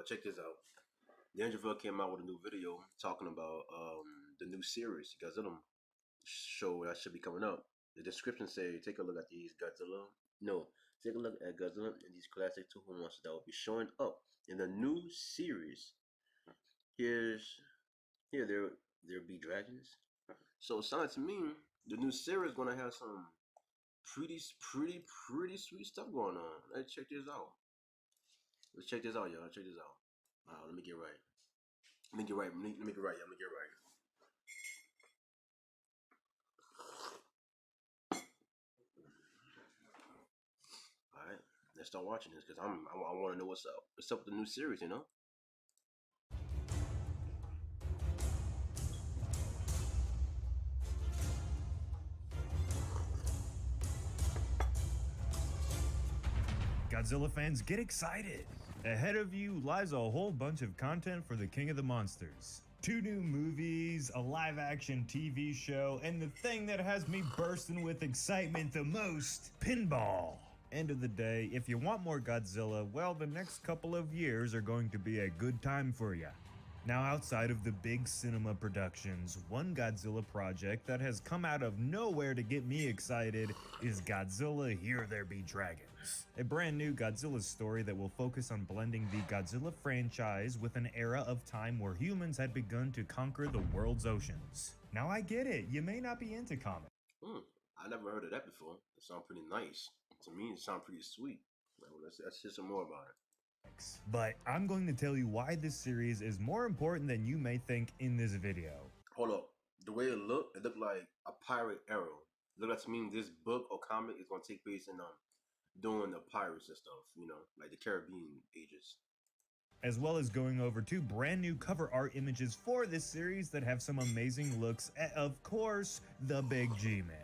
But check this out. Dangerville came out with a new video talking about the new series, Godzilla show that should be coming up. The description say, take a look at these Godzilla. No, take a look at Godzilla and these classic Toho monsters that will be showing up in the new series. Here there be dragons. So it sounds to me the new series is gonna have some pretty sweet stuff going on. Let's check this out. Let's check this out, y'all. Check this out. Let me get right. Let me get right. Let me get right. Let me get right. All right, let's start watching this because I want to know what's up. What's up with the new series, you know? Godzilla fans, get excited! Ahead of you lies a whole bunch of content for the King of the Monsters. 2 new movies, a live-action TV show, and the thing that has me bursting with excitement the most, pinball. End of the day, if you want more Godzilla, well, the next couple of years are going to be a good time for ya. Now, outside of the big cinema productions, one Godzilla project that has come out of nowhere to get me excited is Godzilla Here There Be Dragons. A brand new Godzilla story that will focus on blending the Godzilla franchise with an era of time where humans had begun to conquer the world's oceans. Now I get it, you may not be into comics. I never heard of that before. It sounds pretty nice. To me, it sounds pretty sweet. Well, let's hear some more about it. But I'm going to tell you why this series is more important than you may think in this video. Hold up. The way it looked like a pirate era. Look like to me this book or comic is gonna take place in doing the pirates and stuff, you know, like the Caribbean ages. As well as going over 2 brand new cover art images for this series that have some amazing looks at, of course, the Big G Man.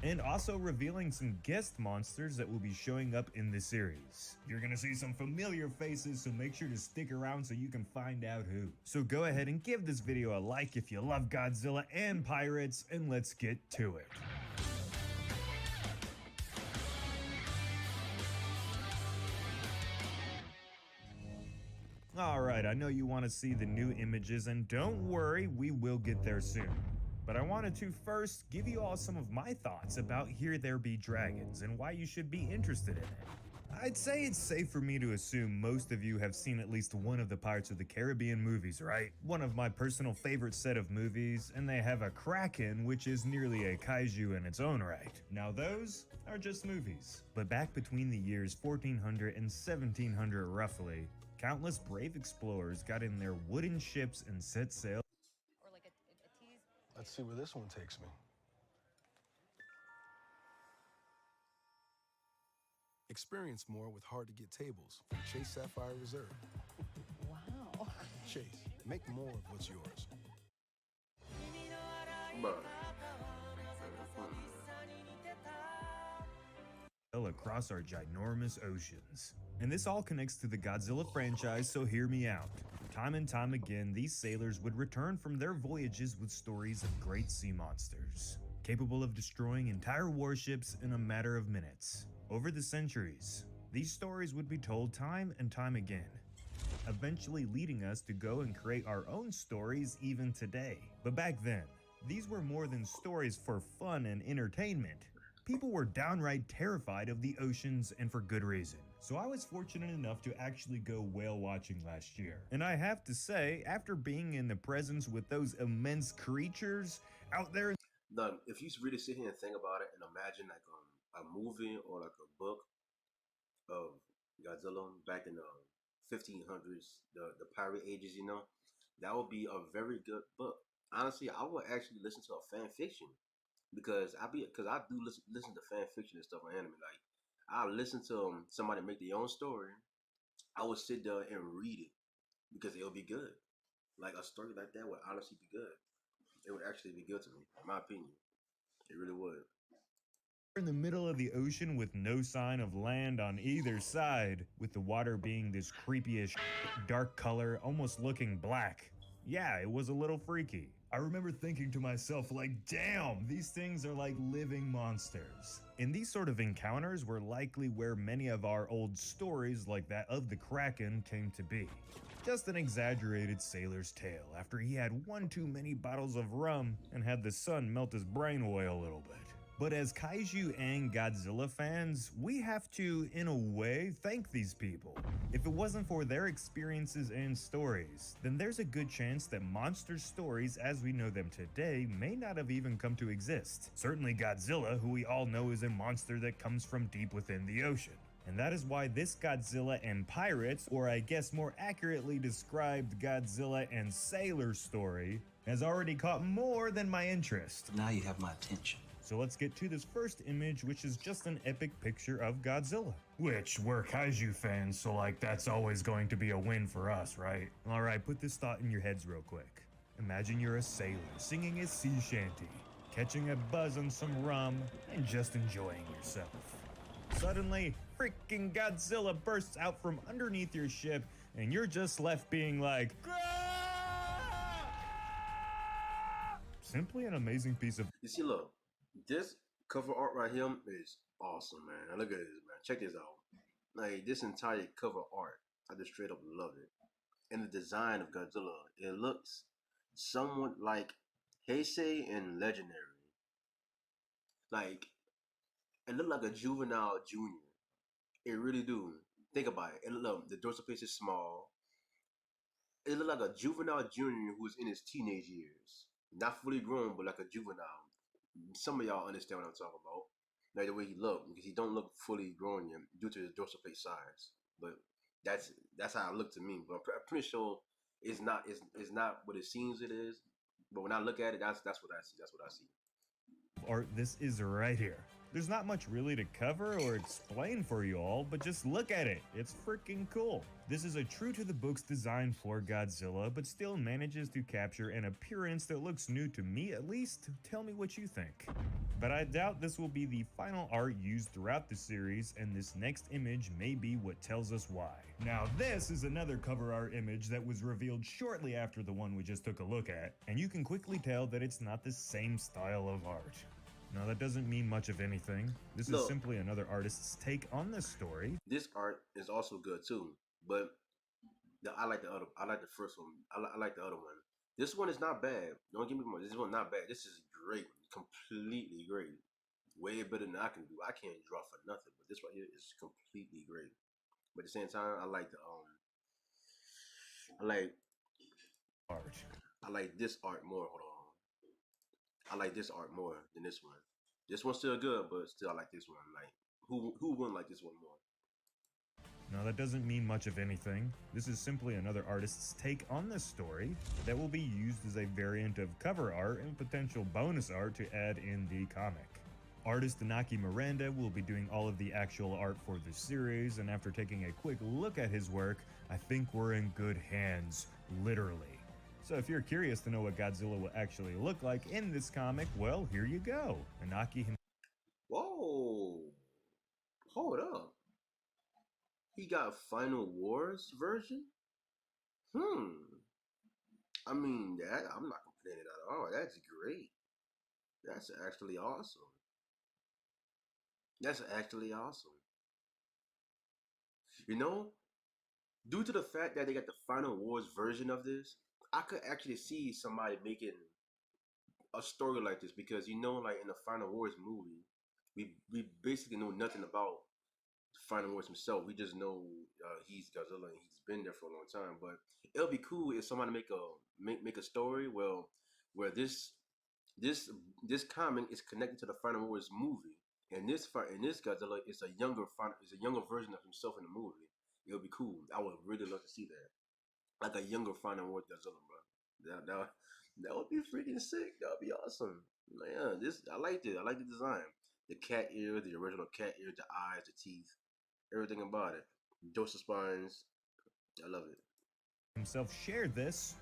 And also revealing some guest monsters that will be showing up in the series. You're gonna see some familiar faces, so make sure to stick around so you can find out who. So go ahead and give this video a like if you love Godzilla and pirates, and let's get to it. Alright, I know you want to see the new images, and don't worry, we will get there soon. But I wanted to first give you all some of my thoughts about Here There Be Dragons and why you should be interested in it. I'd say it's safe for me to assume most of you have seen at least one of the Pirates of the Caribbean movies, right? One of my personal favorite set of movies, and they have a Kraken, which is nearly a kaiju in its own right. Now those are just movies. But back between the years 1400 and 1700 roughly, countless brave explorers got in their wooden ships and set sail. Let's see where this one takes me. Experience more with hard-to-get tables from Chase Sapphire Reserve. Wow. Chase, make more of what's yours. Across our ginormous oceans. And this all connects to the Godzilla franchise, so hear me out. Time and time again, these sailors would return from their voyages with stories of great sea monsters, capable of destroying entire warships in a matter of minutes. Over the centuries, these stories would be told time and time again, eventually leading us to go and create our own stories even today. But back then, these were more than stories for fun and entertainment. People were downright terrified of the oceans, and for good reason. So I was fortunate enough to actually go whale watching last year. And I have to say, after being in the presence with those immense creatures out there... If you really sit here and think about it and imagine like a movie or like a book of Godzilla back in the 1500s, the pirate ages, you know, that would be a very good book. Honestly, I would actually listen to a fan fiction. Because I do listen to fan fiction and stuff on anime. Like I listen to somebody make their own story. I would sit there and read it because it'll be good. Like a story like that would honestly be good. It would actually be good to me, in my opinion. It really would. In the middle of the ocean with no sign of land on either side, with the water being this creepyish dark color, almost looking black. Yeah, it was a little freaky. I remember thinking to myself, like, damn, these things are like living monsters. And these sort of encounters were likely where many of our old stories, like that of the Kraken, came to be. Just an exaggerated sailor's tale after he had one too many bottles of rum and had the sun melt his brain away a little bit. But as kaiju and Godzilla fans, we have to, in a way, thank these people. If it wasn't for their experiences and stories, then there's a good chance that monster stories as we know them today may not have even come to exist. Certainly Godzilla, who we all know is a monster that comes from deep within the ocean. And that is why this Godzilla and Pirates, or I guess more accurately described Godzilla and Sailor story, has already caught more than my interest. Now you have my attention. So let's get to this first image, which is just an epic picture of Godzilla. Which, we're kaiju fans, so like that's always going to be a win for us, right? Alright, put this thought in your heads real quick. Imagine you're a sailor singing a sea shanty, catching a buzz on some rum, and just enjoying yourself. Suddenly, freaking Godzilla bursts out from underneath your ship, and you're just left being like, "Grah!" Simply an amazing piece of... You see, look, this cover art right here is awesome, man. Now look at this, man. Check this out. Like, this entire cover art, I just straight up love it. And the design of Godzilla, it looks somewhat like Heisei and Legendary. Like, it looked like a juvenile junior. It really do. Think about it. And look, the dorsal face is small. It looked like a juvenile junior who's in his teenage years. Not fully grown, but like a juvenile. Some of y'all understand what I'm talking about. Like the way he looked, because he don't look fully grown yet due to his dorsal plate size. But that's how it looked to me. But I'm pretty sure it's not what it seems it is. But when I look at it, that's what I see. That's what I see. art this is right here. There's not much really to cover or explain for you all, but just look at it. It's freaking cool. This is a true to the book's design for Godzilla, but still manages to capture an appearance that looks new to me at least. Tell me what you think. But I doubt this will be the final art used throughout the series, and this next image may be what tells us why. Now this is another cover art image that was revealed shortly after the one we just took a look at, and you can quickly tell that it's not the same style of art. Now that doesn't mean much of anything. This is simply another artist's take on this story. This art is also good too, but I like the first one. I like the other one. This one is not bad. Don't get me wrong. This one not bad. This is great, completely great. Way better than I can do. I can't draw for nothing, but this right here is completely great. But at the same time, I like art. I like this art more. Hold on. I like this art more than this one. This one's still good, but still I like this one. Like who wouldn't like this one more? Now that doesn't mean much of anything. This is simply another artist's take on this story that will be used as a variant of cover art and potential bonus art to add in the comic. Artist Inaki Miranda will be doing all of the actual art for the series, and after taking a quick look at his work, I think we're in good hands, literally. So if you're curious to know what Godzilla will actually look like in this comic, well, here you go. Inaki Whoa! Hold up. He got Final Wars version? I mean, I'm not complaining at all. That's great. That's actually awesome. That's actually awesome. You know, due to the fact that they got the Final Wars version of this, I could actually see somebody making a story like this, because you know, like in the Final Wars movie, we basically know nothing about Final Wars himself. We just know he's Godzilla and he's been there for a long time. But it'll be cool if somebody make a story where this comic is connected to the Final Wars movie, and this Godzilla is a younger version of himself in the movie. It'll be cool. I would really love to see that. Like a younger Final Wars Godzilla, bro. That would be freaking sick. That would be awesome. Yeah, I liked it. I like the design. The cat ear, the original cat ear, the eyes, the teeth, everything about it. Dorsal spines. I love it. Himself shared this.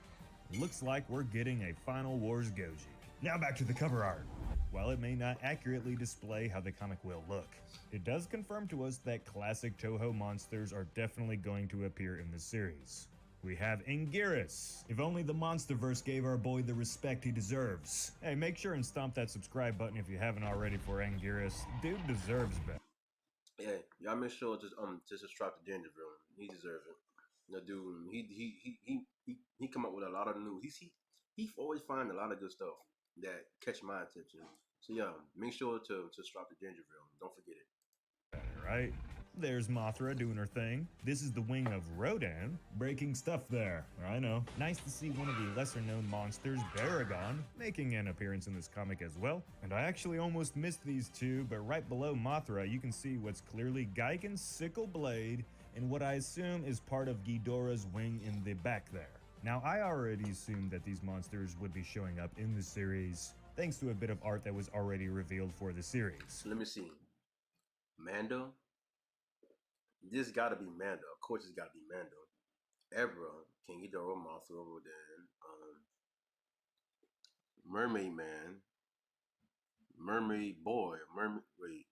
Looks like we're getting a Final Wars Goji. Now back to the cover art. While it may not accurately display how the comic will look, it does confirm to us that classic Toho monsters are definitely going to appear in the series. We have Anguirus. If only the Monsterverse gave our boy the respect he deserves. Hey, make sure and stomp that subscribe button if you haven't already for Anguirus. Dude deserves better. Yeah, y'all make sure to subscribe to Dangerville. He deserves it. The dude, he come up with a lot of new. He always find a lot of good stuff that catch my attention. So yeah, make sure to subscribe to Dangerville. Don't forget it. Right? There's Mothra doing her thing. This is the wing of Rodan, breaking stuff there. I know. Nice to see one of the lesser known monsters, Baragon, making an appearance in this comic as well. And I actually almost missed these two, but right below Mothra, you can see what's clearly Gigan's sickle blade and what I assume is part of Ghidorah's wing in the back there. Now, I already assumed that these monsters would be showing up in the series, thanks to a bit of art that was already revealed for the series. So let me see. Mando. This gotta be Mando. Of course, it's gotta be Mando. Ebra, King Ghidorah, Mothra, Rodan, Mermaid Man, Mermaid Boy, Mermaid. Wait,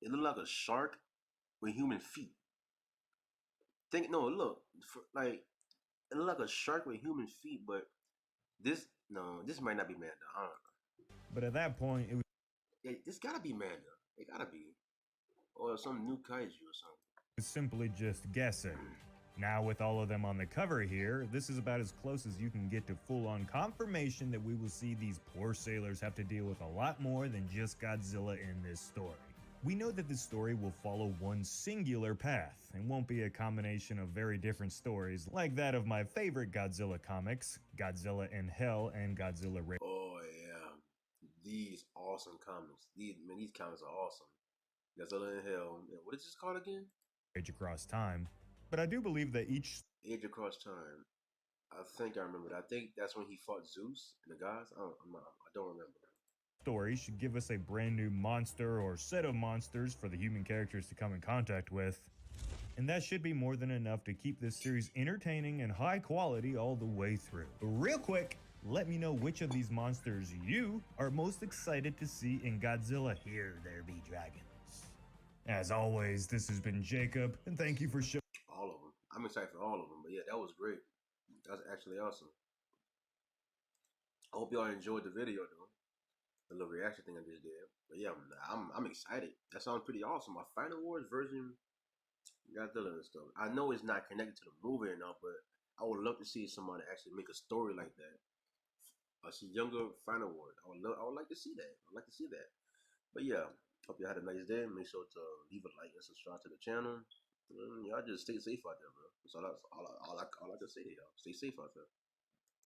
it looked like a shark with human feet. Look, like it looked like a shark with human feet, but this might not be Mando. I don't know. But at that point, it was This gotta be Mando. It gotta be. Or some new kaiju or something. simply just guessing. Now with all of them on the cover here, this is about as close as you can get to full-on confirmation that we will see these poor sailors have to deal with a lot more than just Godzilla in this story. We know that this story will follow one singular path and won't be a combination of very different stories like that of my favorite Godzilla comics, Godzilla in Hell and Godzilla Rage. Oh yeah, these awesome comics. These comics are awesome. Godzilla in Hell. What is this called again? Age Across Time. But I do believe that each Age Across Time. I think I remember that. I think that's when he fought Zeus and the gods. I don't remember. story should give us a brand new monster or set of monsters for the human characters to come in contact with. And that should be more than enough to keep this series entertaining and high quality all the way through. Real quick, let me know which of these monsters you are most excited to see in Godzilla Here There Be Dragons. As always, this has been Jacob, and thank you for showing. All of them. I'm excited for all of them. But yeah, that was great. That was actually awesome. I hope y'all enjoyed the video though. The little reaction thing I just did. But yeah, I'm excited. That sounds pretty awesome. My Final Wars version Godzilla and stuff. I know it's not connected to the movie enough, but I would love to see somebody actually make a story like that. I see younger Final Wars. I would like to see that. I'd like to see that. But yeah, hope you had a nice day. Make sure to leave a like and subscribe to the channel. Y'all just stay safe out there, bro. That's all I can say to y'all. Stay safe out there.